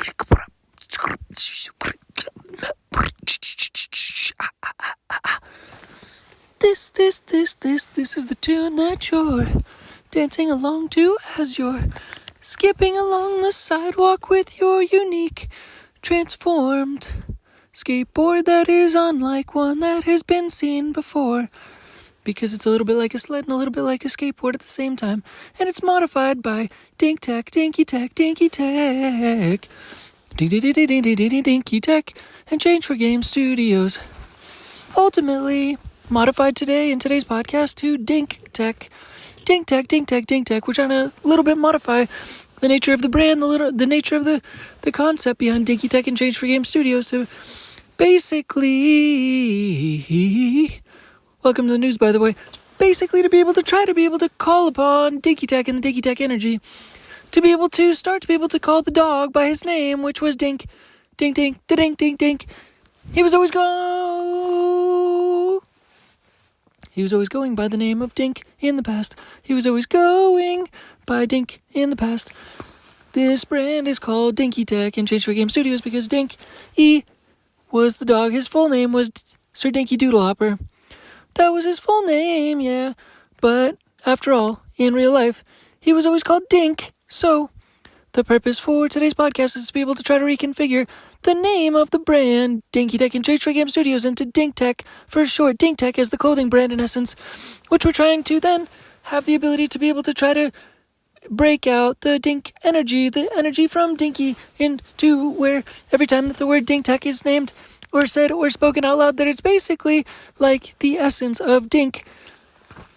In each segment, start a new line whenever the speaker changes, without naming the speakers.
This is the tune that you're dancing along to as you're skipping along the sidewalk with your unique, transformed skateboard that is unlike one that has been seen before. Because it's a little bit like a sled and a little bit like a skateboard at the same time. And it's modified by Dinky Tech, Dinky Tech, and Change for Game Studios. Ultimately, modified today in today's podcast to Dink Tech. Dink Tech. We're trying to a little bit modify the nature of the brand, the nature of the concept behind Dinky Tech and Change for Game Studios to basically... Welcome to the news, by the way. Basically, to be able to call upon Dinky Tech and the Dinky Tech energy to be able to call the dog by his name, which was Dink. Dink. He was always going by the name of Dink in the past. He was always going by Dink in the past. This brand is called Dinky Tech and Change for Game Studios because Dink was the dog. His full name was Sir Dinky Doodlehopper. That was his full name, yeah. But, after all, in real life, he was always called Dink. So, the purpose for today's podcast is to be able to try to reconfigure the name of the brand, Dinky Tech and Change for Game Studios, into Dink Tech, for short. Dink Tech as the clothing brand, in essence, which we're trying to then have the ability to be able to try to break out the Dink energy, the energy from Dinky, into where every time that the word Dink Tech is named, or said or spoken out loud, that it's basically like the essence of Dink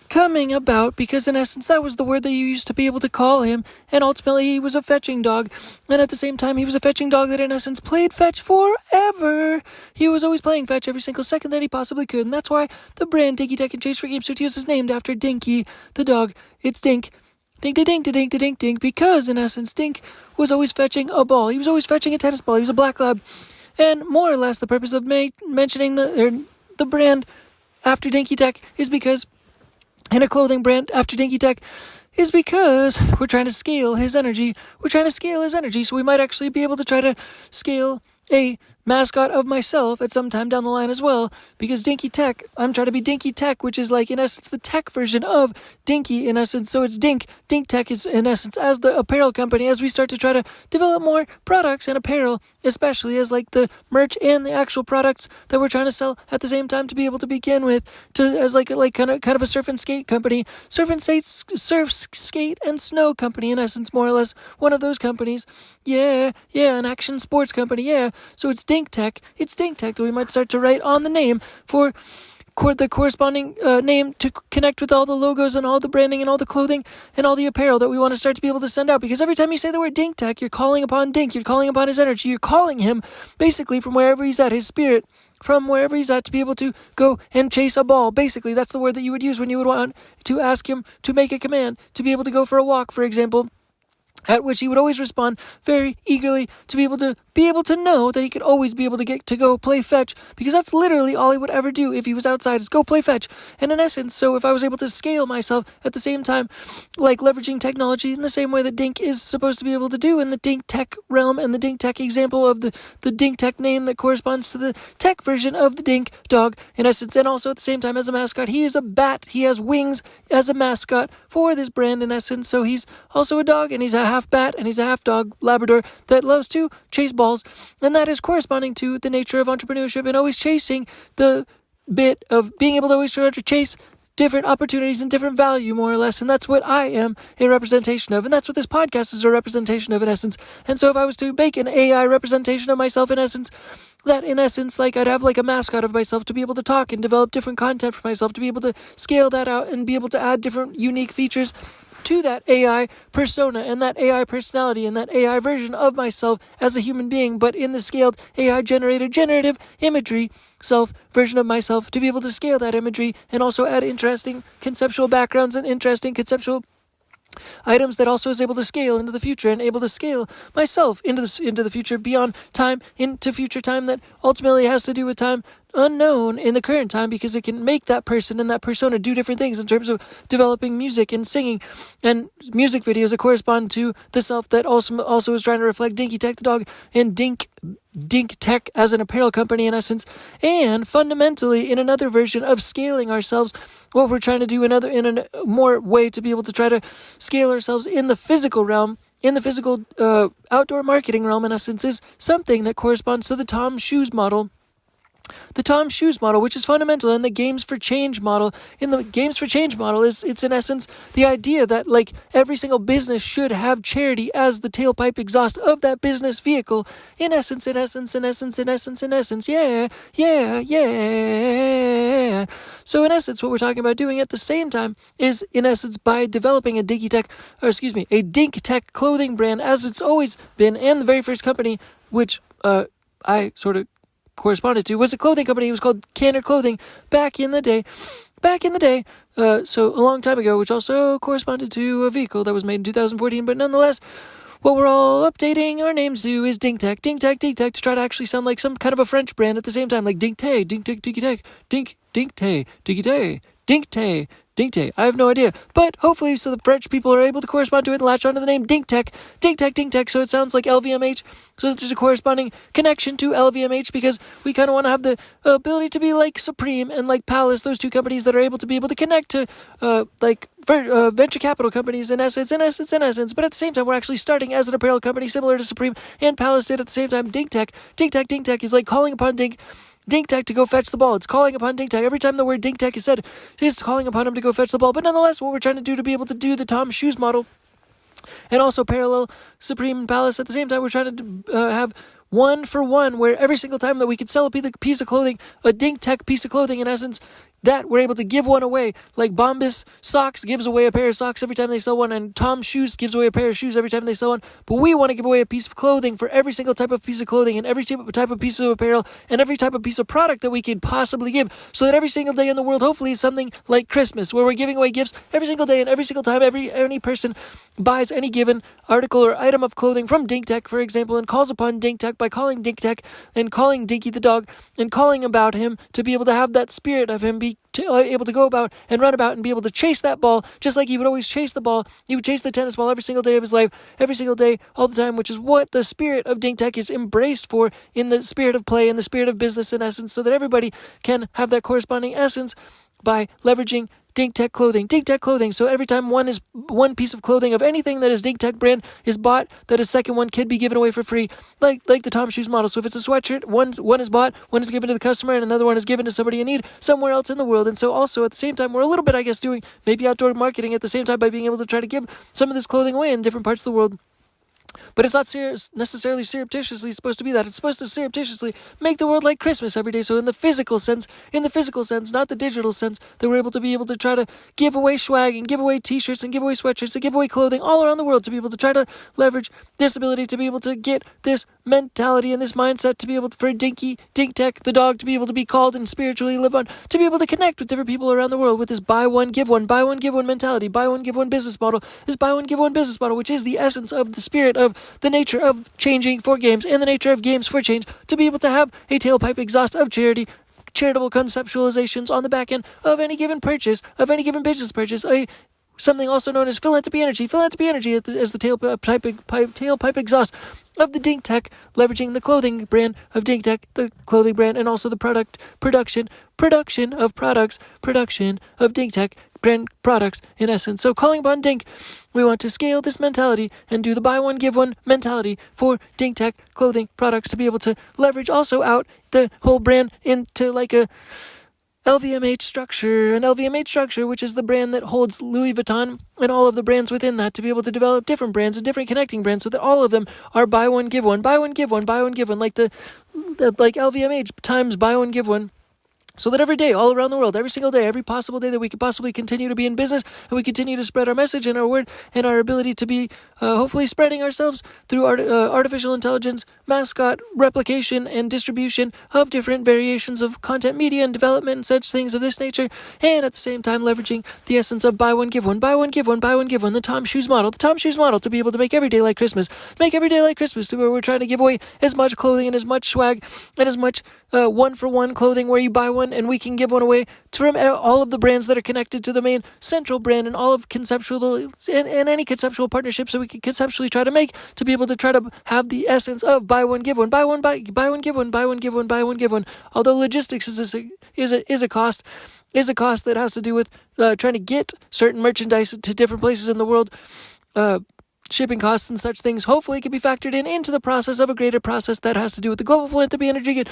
coming about, because in essence that was the word that you used to be able to call him, and ultimately he was a fetching dog, and at the same time he was a fetching dog that in essence played fetch forever. He was always playing fetch every single second that he possibly could, and that's why the brand Dinky Tech and Change for Game Studios is named after Dinky the dog. It's Dink. Dink, because in essence Dink was always fetching a ball. He was always fetching a tennis ball. He was a black lab. And more or less, the purpose of mentioning the brand after Dinky Tech is because, and a clothing brand after Dinky Tech, is because we're trying to scale his energy. So we might actually be able to try to scale a mascot of myself at some time down the line as well, because Dinky Tech, I'm trying to be Dinky Tech, which is like in essence the tech version of Dinky in essence. So it's Dink Tech is in essence as the apparel company, as we start to try to develop more products and apparel, especially as like the merch and the actual products that we're trying to sell at the same time, to be able to begin with, to as like kind of a surf and skate company, surf, skate and snow company, in essence, more or less one of those companies. Yeah, an action sports company, yeah. So it's Dink Tech that we might start to write on the name for the corresponding name to connect with all the logos and all the branding and all the clothing and all the apparel that we want to start to be able to send out. Because every time you say the word Dink Tech, you're calling upon Dink, you're calling upon his energy, you're calling him basically from wherever he's at, his spirit, from wherever he's at, to be able to go and chase a ball. Basically, that's the word that you would use when you would want to ask him to make a command, to be able to go for a walk, for example. At which he would always respond very eagerly, to be able to know that he could always be able to get to go play fetch, because that's literally all he would ever do if he was outside, is go play fetch. And in essence, so if I was able to scale myself at the same time, like leveraging technology in the same way that Dink is supposed to be able to do in the Dink Tech realm, and the Dink Tech example of the Dink Tech name that corresponds to the tech version of the Dink dog, in essence, and also at the same time as a mascot, he is a bat, he has wings as a mascot for this brand, in essence. So he's also a dog, and he's a half bat and he's a half dog Labrador that loves to chase balls, and that is corresponding to the nature of entrepreneurship and always chasing the bit of being able to always try to chase different opportunities and different value, more or less. And that's what I am a representation of, and that's what this podcast is a representation of, in essence. And so if I was to make an AI representation of myself, in essence, that in essence, like I'd have like a mascot of myself to be able to talk and develop different content for myself, to be able to scale that out and be able to add different unique features to that AI persona and that AI personality and that AI version of myself as a human being, but in the scaled AI generative imagery self version of myself, to be able to scale that imagery and also add interesting conceptual backgrounds and interesting conceptual items that also is able to scale into the future and able to scale myself into the future, beyond time, into future time that ultimately has to do with time unknown in the current time because it can make that person and that persona do different things in terms of developing music and singing and music videos that correspond to the self that also is trying to reflect Dinky Tech the dog and Dink Tech as an apparel company in essence, and fundamentally in another version of scaling ourselves, what we're trying to do in a more way to be able to try to scale ourselves in the physical realm, in the physical outdoor marketing realm in essence, is something that corresponds to the Tom Shoes model. The Tom Shoes model, which is fundamental in the Games for Change model. In the Games for Change model, it's in essence the idea that like every single business should have charity as the tailpipe exhaust of that business vehicle. In essence, yeah. So in essence, what we're talking about doing at the same time is in essence by developing a Dink Tech clothing brand as it's always been, and the very first company which I sort of corresponded to was a clothing company. It was called Canner Clothing back in the day, so a long time ago, which also corresponded to a vehicle that was made in 2014, but nonetheless, what we're all updating our names to is Dink Tech, to try to actually sound like some kind of a French brand at the same time, like Dink Tay, I have no idea, but hopefully so the French people are able to correspond to it and latch onto the name Dink Tech, so it sounds like LVMH, so there's a corresponding connection to LVMH because we kind of want to have the ability to be like Supreme and like Palace, those two companies that are able to connect to venture capital companies in essence, but at the same time we're actually starting as an apparel company similar to Supreme and Palace did at the same time. Dink Tech is like calling upon Dink Tech to go fetch the ball. It's calling upon Dink Tech. Every time the word Dink Tech is said, it's calling upon him to go fetch the ball. But nonetheless, what we're trying to do to be able to do the Tom Shoes model and also parallel Supreme and Palace at the same time, we're trying to have one for one, where every single time that we could sell a piece of clothing, a Dink Tech piece of clothing in essence, that we're able to give one away. Like Bombas Socks gives away a pair of socks every time they sell one, and Tom Shoes gives away a pair of shoes every time they sell one. But we want to give away a piece of clothing for every single type of piece of clothing and every type of piece of apparel and every type of piece of product that we could possibly give, so that every single day in the world hopefully is something like Christmas, where we're giving away gifts every single day, and every single time any person buys any given article or item of clothing from Dink Tech, for example, and calls upon Dink Tech by calling Dink Tech and calling Dinky the dog and calling about him to be able to have that spirit of him be able to go about and run about and be able to chase that ball, just like he would always chase the ball. He would chase the tennis ball every single day of his life, every single day, all the time, which is what the spirit of Dink Tech is embraced for in the spirit of play and the spirit of business in essence, so that everybody can have that corresponding essence by leveraging Dink Tech clothing. So every time one piece of clothing of anything that is Dink Tech brand is bought, that a second one can be given away for free, like the Tom Shoes model. So if it's a sweatshirt, one is bought, one is given to the customer, and another one is given to somebody in need somewhere else in the world. And so also at the same time, we're a little bit, I guess, doing maybe outdoor marketing at the same time by being able to try to give some of this clothing away in different parts of the world. But it's not necessarily surreptitiously supposed to be that. It's supposed to surreptitiously make the world like Christmas every day. So in the physical sense, not the digital sense, that we're able to try to give away swag and give away t-shirts and give away sweatshirts and give away clothing all around the world, to be able to try to leverage this ability, to be able to get this mentality and this mindset, to be able to, for Dink Tech, the dog, to be able to be called and spiritually live on, to be able to connect with different people around the world with this buy one, give one mentality, buy one, give one business model, which is the essence of the spirit of the nature of changing for games and the nature of games for change, to be able to have a tailpipe exhaust of charitable conceptualizations on the back end of any given purchase, of any given business purchase, something also known as philanthropy energy as the tailpipe exhaust of the Dink Tech, leveraging the clothing brand of Dink Tech, the clothing brand, and also the production of Dink Tech brand products in essence. So calling upon Dink, we want to scale this mentality and do the buy one, give one mentality for Dink Tech clothing products, to be able to leverage also out the whole brand into like a LVMH structure, which is the brand that holds Louis Vuitton and all of the brands within that, to be able to develop different brands and different connecting brands, so that all of them are buy one, give one, like like LVMH times buy one, give one. So that every day, all around the world, every single day, every possible day that we could possibly continue to be in business and we continue to spread our message and our word and our ability to be hopefully spreading ourselves through artificial intelligence, mascot, replication, and distribution of different variations of content media and development and such things of this nature. And at the same time, leveraging the essence of buy one, give one, buy one, give one, buy one, give one, the Tom Shoes model to be able to make every day like Christmas. Make every day like Christmas, to where we're trying to give away as much clothing and as much swag and as much one-for-one clothing where you buy one and we can give one away from all of the brands that are connected to the main central brand and all of conceptual and any conceptual partnerships that we can conceptually try to make to be able to try to have the essence of buy one, give one, buy one, buy one, give one, buy one, give one, buy one, give one. Although logistics is a cost that has to do with trying to get certain merchandise to different places in the world. Shipping costs and such things hopefully can be factored into the process of a greater process that has to do with the global philanthropy energy grid,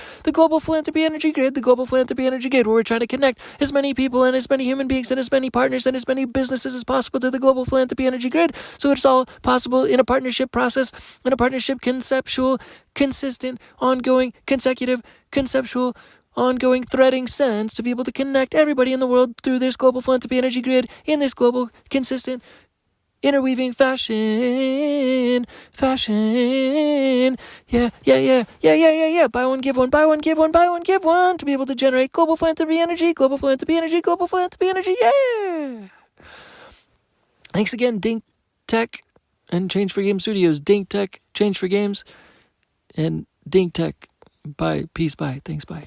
where we're trying to connect as many people and as many human beings and as many partners and as many businesses as possible to the global philanthropy energy grid. So it's all possible in a partnership process, in a partnership conceptual, consistent, ongoing, consecutive, conceptual, ongoing threading sense to be able to connect everybody in the world through this global philanthropy energy grid in this global, consistent, interweaving fashion, yeah, buy one, give one, buy one, give one, buy one, give one, to be able to generate global philanthropy energy, yeah! Thanks again, Dink Tech and Change for Game Studios, Dink Tech, Change for Games, and Dink Tech, bye, peace, bye, thanks, bye.